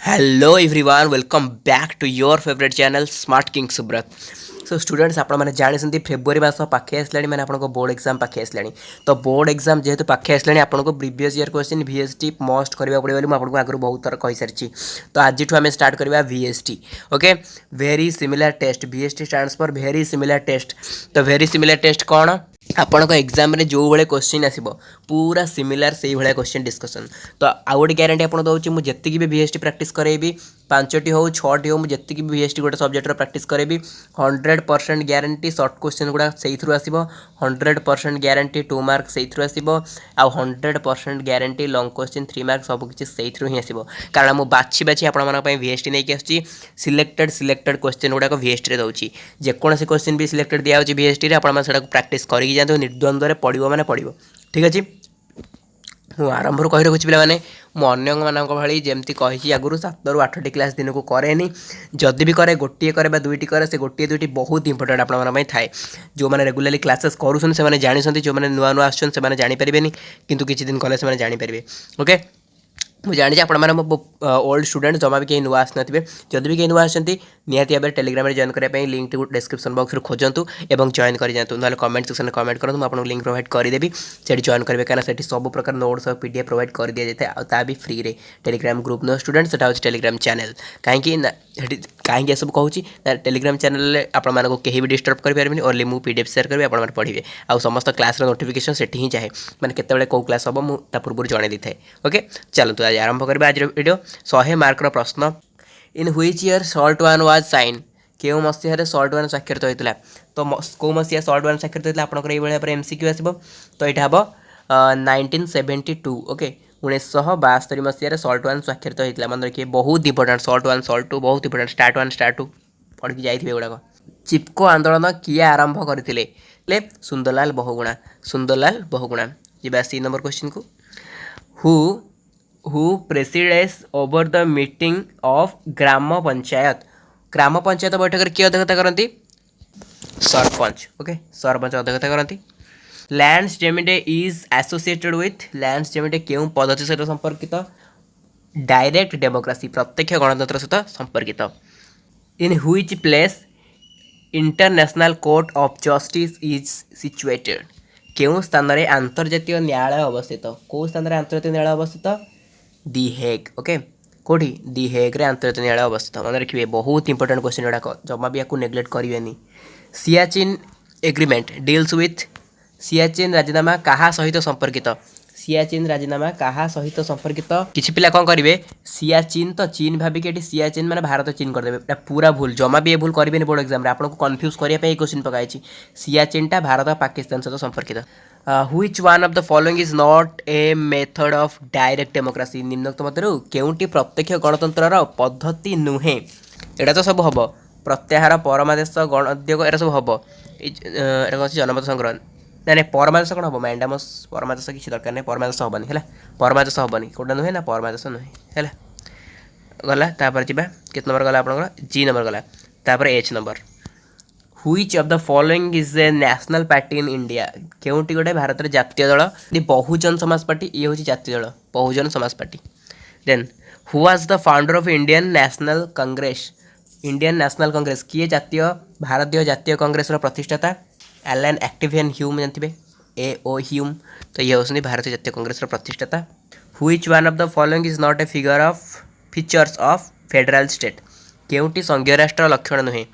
Hello everyone welcome back to your favourite channel smart king Subrat. So students आपने जानते February मास पाखे आसला मैंने आपको बोर्ड एग्जाम पाखे आसला। तो बोर्ड एग्जाम जेहेतु पाखे आसला आपको previous year question VST must करने पड़े आपको आगु बहुत थर कही सारी। तो आज आम स्टार्ट करवा VST। Okay, very similar test. VST stands for very similar test. तो वेरी सिमिलर टेस्ट कौन? आपंक एग्जाम जो भाई क्वेश्चन आसो पूरा सिमिलर से भाई क्वेश्चन डिस्कसन। तो आउ गोटे ग्यारंटी आपको दूसरी मुझे भी VST प्रैक्टिस करेबी 5टी हो 6टी हो मुझे भी VST गोटे सब्जेक्टर प्रैक्टिस करेबी 100% ग्यारंटी सर्ट क्वेश्चन गुड़ा से आसो 100% ग्यारंटी 2 मार्क से आसो आउ 100% ग्यारंटी लॉन्ग क्वेश्चन 3 मार्क सबकि से ही आसो। कारण मुझे बाछी बाछी आपंप VST नहीं आसूँ सिलेक्टेड क्वेश्चन गुड़ाक VST दूसरी जेकोसी क्वेश्चन भी सिलेक्टेड दिया VST आप प्रैक्टिस कर जातु निर्द्वंद्व पड़ो माने पड़ो। ठीक अच्छे, ମୁଁ ଆରମ୍ଭରୁ କହି ରଖୁଛି ପିଲାମାନେ, ମୁଁ ଅନ୍ୟମାନଙ୍କ ଭଳି ଯେମିତି କହିଛି ଆଗରୁ 7ରୁ 8ଟି କ୍ଲାସ୍ ଦିନକୁ କରେନି। ଯଦି ବି କରେ ଗୋଟିଏ କରେ ବା ଦୁଇଟି କରେ, ସେ ଗୋଟିଏ ଦୁଇଟି ବହୁତ ଇମ୍ପୋର୍ଟାଣ୍ଟ ଆପଣମାନଙ୍କ ପାଇଁ ଥାଏ। ଯେଉଁମାନେ ରେଗୁଲାରଲି କ୍ଲାସେସ୍ କରୁଛନ୍ତି ସେମାନେ ଜାଣିଛନ୍ତି, ଯେଉଁମାନେ ନୂଆ ନୂଆ ଆସୁଛନ୍ତି ସେମାନେ ଜାଣିପାରିବେନି, କିନ୍ତୁ କିଛି ଦିନ କଲେ ସେମାନେ ଜାଣିପାରିବେ। ଓକେ, ମୁଁ ଜାଣିଛି ଆପଣମାନେ ମୋ ଓଲ୍ଡ ଷ୍ଟୁଡେଣ୍ଟ ଜମା ବି କେହି ନୂଆ ଆସିନଥିବେ। ଯଦି ବି କେହି ନୂଆ ଆସିଛନ୍ତି ନିହାତି ଭାବରେ ଟେଲିଗ୍ରାମରେ ଜଏନ୍ କରିବା ପାଇଁ ଲିଙ୍କଟିକୁ ଡେସ୍କ୍ରିପ୍ସନ୍ ବକ୍ସରୁ ଖୋଜନ୍ତୁ ଏବଂ ଜଏନ୍ କରିଯାଆନ୍ତୁ। ନହେଲେ କମେଣ୍ଟ ସେକ୍ସନରେ କମେଣ୍ଟ କରନ୍ତୁ, ମୁଁ ଆପଣଙ୍କୁ ଲିଙ୍କ୍ ପ୍ରୋଭାଇଡ଼ କରିଦେବି, ସେଠି ଜଏନ୍ କରିବେ। କାରଣ ସେଠି ସବୁ ପ୍ରକାର ନୋଟ୍ସ ଆଉ PDF ପ୍ରୋଭାଇଡ଼ କରିଦିଆଯାଇଥାଏ, ଆଉ ତା ବି ଫ୍ରିରେ। ଟେଲିଗ୍ରାମ ଗ୍ରୁପ୍ ନୁହଁ ଷ୍ଟୁଡେଣ୍ଟ, ସେଟା ହେଉଛି ଟେଲିଗ୍ରାମ ଚ୍ୟାନେଲ୍। କାହିଁକି ନା ସେଠି କାହିଁକି ଏସବୁ କହୁଛି ନା ଟେଲିଗ୍ରାମ ଚ୍ୟାନେଲରେ ଆପଣମାନଙ୍କୁ କେହି ବି ଡିଷ୍ଟର୍ବ କରିପାରିବେନି। ଓନ୍ଲି ମୁଁ PDF ସେୟାର କରିବି, ଆପଣମାନେ ପଢ଼ିବେ। ଆଉ ସମସ୍ତ କ୍ଲାସ୍ର ନୋଟିଫିକେସନ୍ ସେଠି ହିଁ ଯାଏ, ମାନେ କେତେବେଳେ କେଉଁ କ୍ଲାସ୍ ହେବ ମୁଁ ତା ପୂର୍ବରୁ ଜଣାଇ ଦେଇଥାଏ। ଓକେ, ଚାଲନ୍ତୁ ଆଜି ଆରମ୍ଭ କରିବା ଆଜିର ଭିଡ଼ିଓ। 100 ମାର୍କର ପ୍ରଶ୍ନ। In which year SALT I was sign? କେଉଁ ମସିହାରେ SALT I ସ୍ୱାକ୍ଷରିତ ହୋଇଥିଲା? ତ କେଉଁ ମସିହା SALT I ସ୍ୱାକ୍ଷରିତ ହୋଇଥିଲା ଆପଣଙ୍କର ଏଇଭଳି ଭାବରେ MCQ ଆସିବ। ତ ଏଇଟା ହେବ 1972। ଓକେ, 1972 ମସିହାରେ SALT I ସ୍ୱାକ୍ଷରିତ ହୋଇଥିଲା। ମନେ ରଖିବେ, ବହୁତ important. SALT I SALT II ବହୁତ ଇମ୍ପୋର୍ଟାଣ୍ଟ। ଷ୍ଟାର୍ଟ 2 ପଢ଼ିକି ଯାଇଥିବେ ଏଗୁଡ଼ାକ। ଚିପ୍କୋ ଆନ୍ଦୋଳନ କିଏ ଆରମ୍ଭ କରିଥିଲେ? ସୁନ୍ଦରଲାଲ ବହୁଗୁଣା। ସୁନ୍ଦରଲାଲ ବହୁଗୁଣା। ଯିବା 3 ନମ୍ବର କ୍ୱେଶ୍ଚିନ୍କୁ। Who presides over the meeting of gram panchayat? ଗ୍ରାମ ପଞ୍ଚାୟତ ବୈଠକରେ କିଏ ଅଧ୍ୟକ୍ଷତା କରନ୍ତି? ସରପଞ୍ଚ। ଓକେ, ସରପଞ୍ଚ ଅଧ୍ୟକ୍ଷତା କରନ୍ତି। Landsgemeinde is associated with? Landsgemeinde କେଉଁ ପଦ୍ଧତି ସହିତ ସମ୍ପର୍କିତ? ଡାଇରେକ୍ଟ ଡେମୋକ୍ରାସି, ପ୍ରତ୍ୟକ୍ଷ ଗଣତନ୍ତ୍ର ସହିତ ସମ୍ପର୍କିତ। In which place international court of justice is situated? କେଉଁ ସ୍ଥାନରେ ଆନ୍ତର୍ଜାତୀୟ ନ୍ୟାୟାଳୟ ଅବସ୍ଥିତ? କେଉଁ ସ୍ଥାନରେ ଆନ୍ତର୍ଜାତୀୟ ନ୍ୟାୟାଳୟ ଅବସ୍ଥିତ? ଦି ହେଗ୍। ଓକେ, କେଉଁଠି? ଦି ହେଗ୍ରେ ଆନ୍ତର୍ଜାତୀୟ ନ୍ୟାୟାଳୟ ଅବସ୍ଥିତ। ମନେ ରଖିବେ, ବହୁତ ଇମ୍ପୋର୍ଟାଣ୍ଟ କ୍ୱେଶ୍ଚନ୍ ଗୁଡ଼ାକ, ଜମା ବି ୟାକୁ ନେଗ୍ଲେକ୍ଟ କରିବେନି। Siachen agreement deals with? Siachen ରାଜିନାମା କାହା ସହିତ ସମ୍ପର୍କିତ? ସିଆଚିନ୍ ରାଜିନାମା କାହା ସହିତ ସମ୍ପର୍କିତ? କିଛି ପିଲା କ'ଣ କରିବେ, ସିଆଚିନ୍ ତ ଚୀନ୍ ଭାବିକି ଏଠି ସିଆଚିନ୍ ମାନେ ଭାରତ ଚୀନ୍ କରିଦେବେ। ଏଇଟା ପୁରା ଭୁଲ, ଜମା ବି ଏ ଭୁଲ କରିବେନି ବୋର୍ଡ଼ ଏକ୍ଜାମରେ। ଆପଣଙ୍କୁ କନଫ୍ୟୁଜ୍ କରିବା ପାଇଁ এই କ୍ୱେଶ୍ଚନ୍ ପକାଇଛି। ସିଆଚିନ୍ଟା ଭାରତ ପାକିସ୍ତାନ ସହିତ ସମ୍ପର୍କିତ। Which one of the following is not a method of direct democracy? ନିମ୍ନୋକ୍ତ ମଧ୍ୟରୁ କେଉଁଟି ପ୍ରତ୍ୟକ୍ଷ ଗଣତନ୍ତ୍ରର ପଦ୍ଧତି ନୁହେଁ? ଏଇଟା ତ ସବୁ ହେବ। ପ୍ରତ୍ୟାହାର, ପରମାଦେଶ, ଗଣୋଦ୍ୟୋଗ, ଏଇଟା ସବୁ ହେବ। ଏଇଟା ହେଉଛି ଜନମତ ସଂଗ୍ରହ। ନାଇଁ ପରମାଦେଶ କ'ଣ ହେବ? ମ୍ୟାଣ୍ଡାମସ୍। ପରମାଦେଶ କିଛି ଦରକାର ନାହିଁ, ପରମାଦେଶ ହେବନି ହେଲା। ପରମାଦେଶ ହେବନି, କେଉଁଟା ନୁହେଁ ନା ପରମାଦେଶ ନୁହେଁ ହେଲା। ଗଲା, ତାପରେ ଯିବା କେତେ ନମ୍ବର ଗଲା ଆପଣଙ୍କର? G ନମ୍ବର ଗଲା। ତାପରେ H number. Which of the following is a national party in India? କେଉଁଟି ଗୋଟେ ଭାରତରେ ଜାତୀୟ ଦଳ? ବହୁଜନ ସମାଜ ପାର୍ଟି, ଇଏ ହେଉଛି ଜାତୀୟ ଦଳ, Bahujan Samaj party. Then who was the founder of Indian national Congress? Indian national Congress କିଏ ଭାରତୀୟ ଜାତୀୟ କଂଗ୍ରେସର ପ୍ରତିଷ୍ଠାତା? ଆଲାନ୍ ଆକ୍ଟିଭିଆନ୍ ହ୍ୟୁମ୍, ଜାଣିଥିବେ, AO ହ୍ୟୁମ୍। ତ ଇଏ ହେଉଛନ୍ତି ଭାରତୀୟ ଜାତୀୟ କଂଗ୍ରେସର ପ୍ରତିଷ୍ଠାତା। Which one of the following is not a features of federal state? କେଉଁଟି ସଂଘୀୟ ରାଷ୍ଟ୍ର ଲକ୍ଷଣ ନୁହେଁ?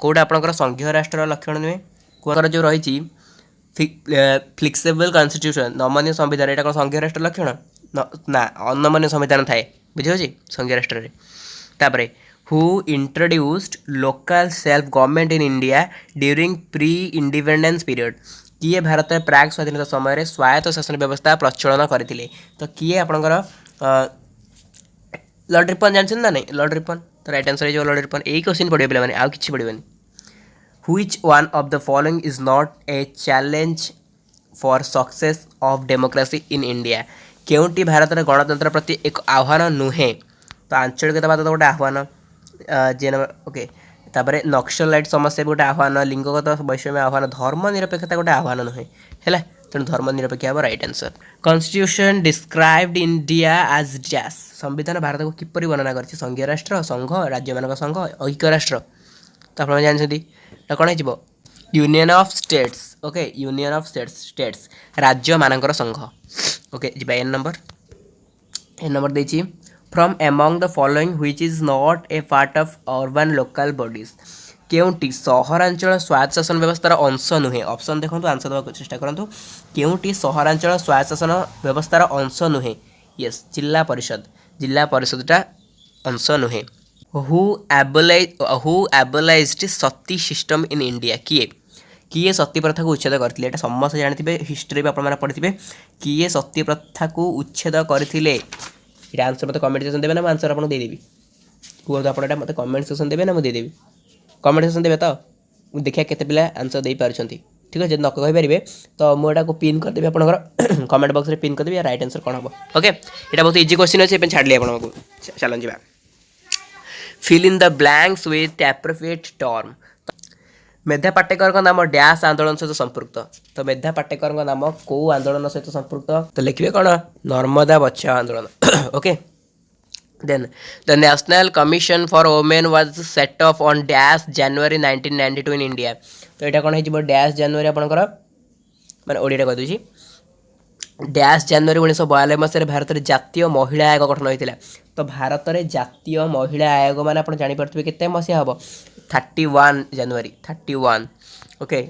କେଉଁଟା ଆପଣଙ୍କର ସଂଘୀୟ ରାଷ୍ଟ୍ରର ଲକ୍ଷଣ ନୁହେଁ? କୁଆଙ୍କର ଯେଉଁ ରହିଛି ଫ୍ଲେକ୍ସିବଲ୍ କନଷ୍ଟିଟ୍ୟୁସନ୍, ନମନୀୟ ସମ୍ବିଧାନ, ଏଇଟା କ'ଣ ସଂଘୀୟ ରାଷ୍ଟ୍ର ଲକ୍ଷଣ? ନା, ଅନମନୀୟ ସମ୍ବିଧାନ ଥାଏ, ବୁଝିହେଉଛି ସଂଘୀୟ ରାଷ୍ଟ୍ରରେ। ତାପରେ who introduced local self government in India during pre independence period? କିଏ ଭାରତରେ ପ୍ରାକ୍ ସ୍ୱାଧୀନତା ସମୟରେ ସ୍ୱାୟତ୍ତ ଶାସନ ବ୍ୟବସ୍ଥା ପ୍ରଚଳନ କରିଥିଲେ? ତ କିଏ ଆପଣଙ୍କର ଲର୍ଡ଼ ରିପନ୍, ଜାଣିଛନ୍ତି ନା ନାହିଁ? Lord Ripon. ତ ରାଇଟ୍ ଆନ୍ସର୍ ହେଇଯିବ ଲର୍ଡ଼ ରିପନ୍। ଏଇ କ୍ୱେଶ୍ଚନ୍ ପଡ଼ିବ ପିଲାମାନେ, ଆଉ କିଛି ପଡ଼ିବନି। Which one of the following is not a challenge for success of democracy in India? କେଉଁଟି ଭାରତର ଗଣତନ୍ତ୍ର ପ୍ରତି ଏକ ଆହ୍ୱାନ ନୁହେଁ? ତ ଆଞ୍ଚଳିକତାବାଦ ତ ଗୋଟେ ଆହ୍ୱାନ, ଓକେ। ତାପରେ ନକ୍ସଲାଇଟ୍ ସମସ୍ୟା ବି ଗୋଟେ ଆହ୍ୱାନ, ଲିଙ୍ଗଗତ ବୈଷମ୍ୟ ଆହ୍ୱାନ, ଧର୍ମ ନିରପେକ୍ଷତା ଗୋଟେ ଆହ୍ୱାନ ନୁହେଁ ହେଲା। तेणु धर्मनिरपेक्ष हम right answer. Constitution described India as dash संविधान भारत को किपर वर्णना कर संघीय राष्ट्र संघ राज्य मान संघ ऐक्य राष्ट्र तो आप जानते कौन हो union of states okay union of states राज्य मानकर संघ ओके जी एन नंबर देछि from among the following which is not a part of urban local bodies केउटी सहरांचल स्वायत्त शासन व्यवस्थार अंश नुहे ऑप्शन देखो आंसर देवा चेष्टा करूँ केउटी सहरांचल स्वायत्त शासन व्यवस्थार अंश नुहे यस जिला परिषदटा अंश नुहे who abolished sati system in India किए सती प्रथा को उच्छेद करथिले एटा समस्त जानथिबे हिस्ट्री भी आपण पढ़िथिबे किए सती प्रथा को उच्छेद करथिले एटा आंसर मते कमेंट सेक्शन देबे ना आंसर आपन दे देबी को तो आपण मते कमेंट सेक्शन देबे ना मु दे देबी कमेंट सेक्शन देबे तो देखिए केते पिला आंसर दे पारछंती ठीक है जब न कहि परिबे तो मु एटा को पिन कर देबे आपनकर कमेंट बॉक्स रे पिन कर देबे राइट आंसर कोन हो ओके एटा बहुत इजी क्वेश्चन अछि पे छाडली आपन को चलन जिबा fill in the blanks with appropriate term Medha Patkar का नाम डैश आंदोलन सहित संपृक्त तो मेधा पाटेकर का नाम को आंदोलन सहित संपृक्त तो लिखिए कौन Narmada Bachao Andolan okay then the national commission for women was set up on dash January 1992 in India तो यहाँ कौन हो डैश जनवरी आपंकर मैंने ओडिया कह दूसरी डैश जनवरी 1992 मसीह भारत में जातीय महिला आयोग गठन होता तो भारत में जातीय महिला आयोग मैंने आप जापे के मसीहा हम 31 जनवरी 31 okay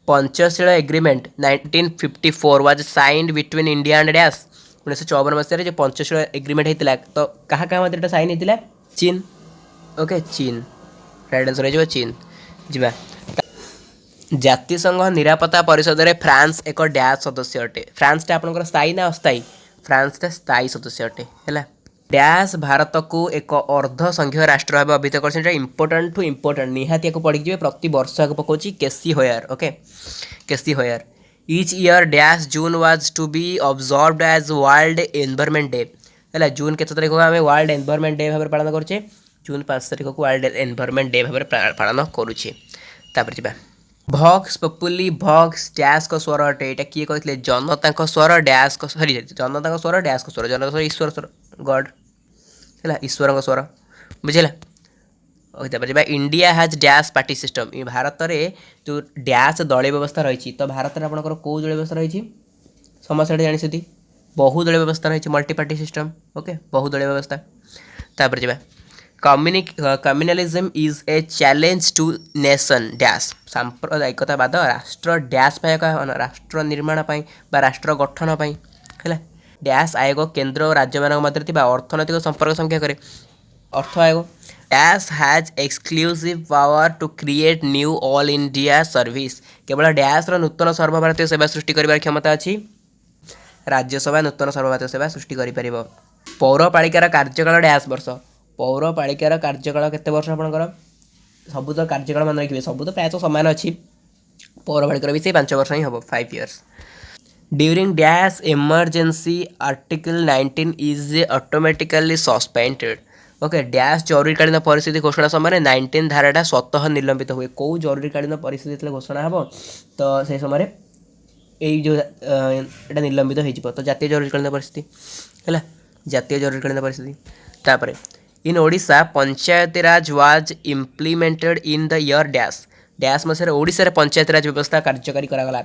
Panchsheel agreement 1954 was signed between India and dash 1954 मसीह जो पंचशील एग्रीमेंट होता तो कहाँ कहाँ मध्य साइन होता चीन ओके चीन राइट आंसर हो चीन जी जातिसंघ निरापत्ता परिषद में फ्रांस एक डैश सदस्य अटे फ्रांसटा आपंकर स्थायी ना अस्थायी फ्रांसटा स्थायी सदस्य अटे है डैश भारत को एक अर्ध संघीय राष्ट्र भाव अभिहित कर इंपोर्टेंट टू इंपोर्टेंट निहाती को पढ़ी जी प्रति वर्ष को पकाउची केसी होयर ओके केसी होयर each year dash June was to be observed as world environment day है जून के तारीख को आम वर्ल्ड एनवायरनमेंट डे भाव पालन करुचे जून 5 तारीख को वर्ल्ड एनवायरनमेंट डे भाव पालन करुचे तापर जी भक्स पपुली भक्स डैश को स्वर अटे यहाँ किए कहते जनता स्वर डैश को सरी जनता स्वर डैश को स्वर जनता स्वर ईश्वर स्वर गॉड है ईश्वर स्वर बुझे India has dash party system Bharat में जो डैश दलीय व्यवस्था रही तो भारत में आपंकर कौ दलीय व्यवस्था रही समस्त जानी बहुदलीय व्यवस्था रही मल्टी पार्टी सिस्टम ओके बहुदलीय व्यवस्था तापर जी communalism is a challenge to nation dash सांप्रदायिकतावाद राष्ट्र डैश राष्ट्र निर्माण राष्ट्र गठन है डैश आयोग केंद्र और राज्य मान मध्य अर्थनैतिक संपर्क संख्या करे अर्थ आयोग dash has exclusive power to create new all India service केवल डैश नूतन सर्वभारतीय सेवा सृष्टि कर क्षमता अच्छी राज्यसभा नूतन सर्वभारतीय सेवा सृष्टि कर पौरपालिकार कार्यकाल डैश वर्ष पौरपालिकार कार्यकाल केते वर्ष आपंकर सबू तो कार्यकाल मन रखिए सबू तो प्राय सामान अच्छी पौरपालिकार भी से 5 वर्ष ही हम 5 years during dash emergency article 19 is automatically suspended okay dash जरूरीकालीन परिस्थिति घोषणा समय 19 धाराटा स्वतः निलंबित हुए कौ जरूरीकालीन परिस्थिति घोषणा हम तो से समय यही जो यहाँ निलंबित हो तो जातीय जरूरीकालीन परिस्थिति है जातीय जरूरीकालीन परिस्थिति तापर in Odisha Panchayati Raj was implemented in the year dash dash मसीह ओडिशा पंचायती राज व्यवस्था कार्यकारी करागला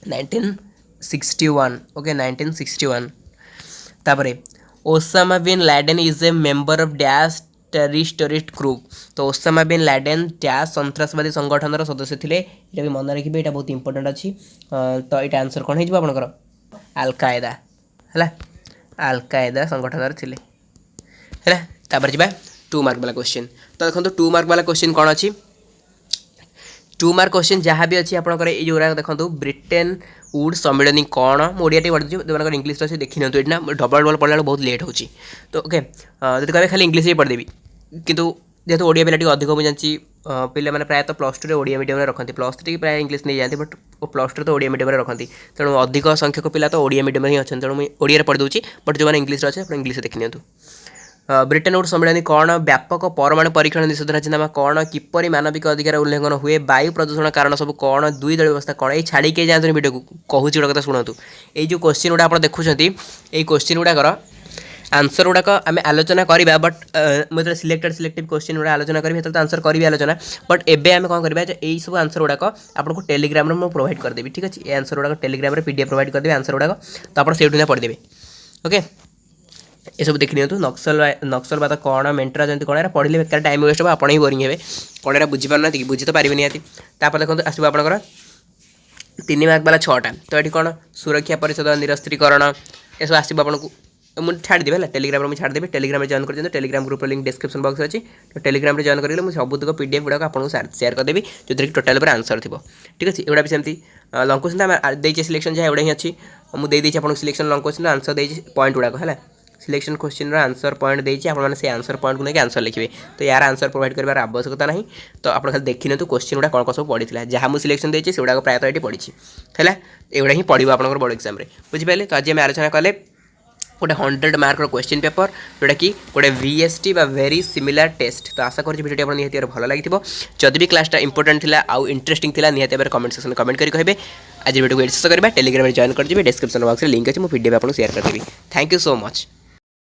1961 ओके 1961 तापर Osama bin Laden is a member of dash terrorist group तो ओसामा बिन लैडेन डैश सन्त्रासवादी संगठन सदस्य थे ये भी मन रखिए यहाँ बहुत इंपोर्टेंट अच्छी तो ये आंसर कौन हो आपंकर अलकायदा है अलकायदा संगठन थे है तापर जी 2 मार्क वाला क्वेश्चन तो देखो 2 मार्क वाला क्वेश्चन कौन अच्छी 2 मार्क क्वेश्चन जहाँ भी अच्छी आपंकर ये जो देखो ब्रिटेन वुड सम्मिलनी कौन मुझे पढ़ी जो इंग्लीश अच्छे देखी नियंतु ना डबल डबल पढ़ला बहुत लेट होची तो ओके जब कहे खाली इंग्लीश ही पढ़देवी किंतु जेहतु ओडिया पिला अधिक मुझे जानची पिला मैंने प्रायतः +2 ओडिया मीडियम रखती +3 प्राय इंग्लीश नहीं जाती बट +2 तो ओडिया मीडियम रखती तेणु अधिक संख्यक पिला तो ओडिया मीडियम ही अच्छा तेणु मुझे ओडिया पढ़ी दूसरी बट जो मैंने इंग्लीश अच्छे आप इंग्लीश देखी नियंतु ब्रिटेन वुड्स सम्मेलन कौन व्यापक परमाणु परीक्षण निषेध राजीनामा कौन किपरि मानविक अधिकार उल्लंघन हुए वायु प्रदूषण कारण सब कौन दुई दल व्यवस्था कौन ये छाड़ी के जातु वीडियो को कहूँ गोटे कथा शुणु ये जो क्वेश्चन गुड़ा आप देखुं ये क्वेश्चन गुड़ाकर आंसर गुड़ाक आम आलोचना करवा बट मुझे सिलेक्टिव क्वेश्चन गुड़ा आलोचना करी तो आंसर करी आलोचना बट एबे आम कौन करवा यही सब आंसर गुड़ाक आपको टेलीग्राम में प्रोवाइड करदेवी ठीक अच्छे ये आंसर गुड़ाक टेलीग्राम में पीडीएफ प्रोवाइड करदेवी आंसर गुड़ाक तो आप से पढ़देवे ओके ये सब देख नियंतु नक्सलवाद कौन मेंट राजनीति कौन पढ़ले बेकार टाइम वेस्ट हो आप ही बोरिंग हे कौन एरा बुझी पार बुझी तो पारे निहाती देखो आसो आपंकर 3 मार्क वाला 6टा तो ये कौन सुरक्षा परिषद निरस्त्रीकरण ये सब आसो आपको मुझे छाड़देवी है टेलीग्राम में छाड़देवी टेलीग्राम जॉइन कर Telegram group link description box अच्छी तो टेलीग्राम में जॉइन करेंगे मुझे सबुतक पीडीएफ गुड़ाक आपको शेयर करदेवी जो कि टोटाल पर आंसर थी ठीक अच्छे एगुड़ा भी सेमती लंग क्वेश्चन आम देचे सिलेक्शन जहाँ एवढा ही अच्छी मुझे आपको सिलेक्शन लंग क्वेश्चन आंसर देती पॉइंट गुड़ाक है सिलेक्शन क्वेश्चन आंसर पॉइंट देती आपने से आंसर पॉइंट को लेकिन आंसर लिखे तो यार आंसर प्रोवाइड कर आवश्यकता नहीं तो आप खाली देखी नियंतु क्वेश्चन गुड़ा कौन सब पड़ी जहाँ मुझे सिलेक्शन देती से प्रायतः ये पड़ी है एगुड़ा ही पड़ो आप बोर्ड एग्जाम बुझिपारे तो आज आम आलोचना कले गोटे 100 मार्क क्वेश्चन पेपर जोटा कि गोटे VST बा वेरी सिमिलर टेस्ट तो आशा करूँ वीडियो निहाती भल लगी जदि भी क्लासटा इंपोर्टेंट थिला आउ इंटरेस्टिंग थिला निहाती भाव कमेंट सेक्शन कमेंट करी कहे आज वीडियो को शेष करवा टेलीग्राम में जॉइन कर डिस्क्रिप्शन बॉक्स में लिंक अच्छे मुझे पीडीएफ आपको शेयर करदेवी थैंक यू सो मच।